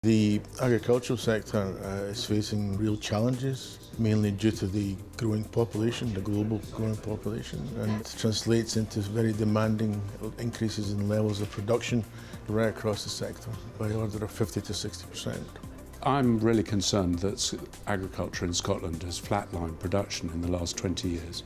The agricultural sector is facing real challenges, mainly due to the growing population, the global growing population, and it translates into very demanding increases in levels of production right across the sector by the order of 50 to 60%. I'm really concerned that agriculture in Scotland has flatlined production in the last 20 years,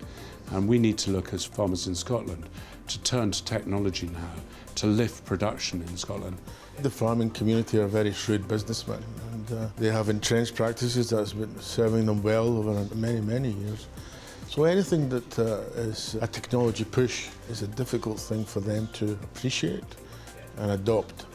and we need to look as farmers in Scotland to turn to technology now to lift production in Scotland. The farming community are very shrewd businessmen, and they have entrenched practices that's been serving them well over many, many years. So anything that is a technology push is a difficult thing for them to appreciate and adopt.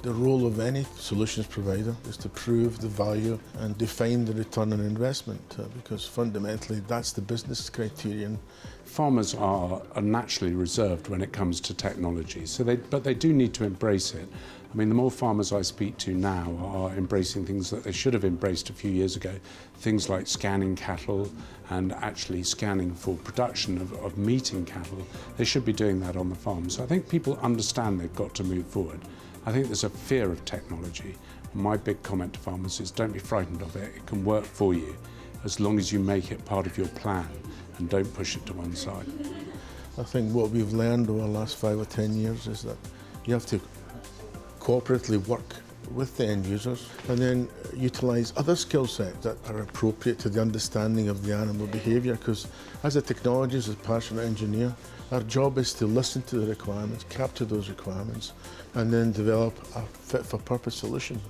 The role of any solutions provider is to prove the value and define the return on investment, because fundamentally that's the business criterion. Farmers are naturally reserved when it comes to technology, but they do need to embrace it. I mean, the more farmers I speak to now are embracing things that they should have embraced a few years ago, things like scanning cattle and actually scanning for production of meat in cattle. They should be doing that on the farm. So I think people understand they've got to move forward. I think there's a fear of technology. My big comment to farmers is don't be frightened of it. It can work for you as long as you make it part of your plan and don't push it to one side. I think what we've learned over the last 5 or 10 years is that you have to cooperatively work with the end users and then utilise other skill sets that are appropriate to the understanding of the animal behaviour, because as a technologist, as a passionate engineer, our job is to listen to the requirements, capture those requirements, and then develop a fit-for-purpose solution.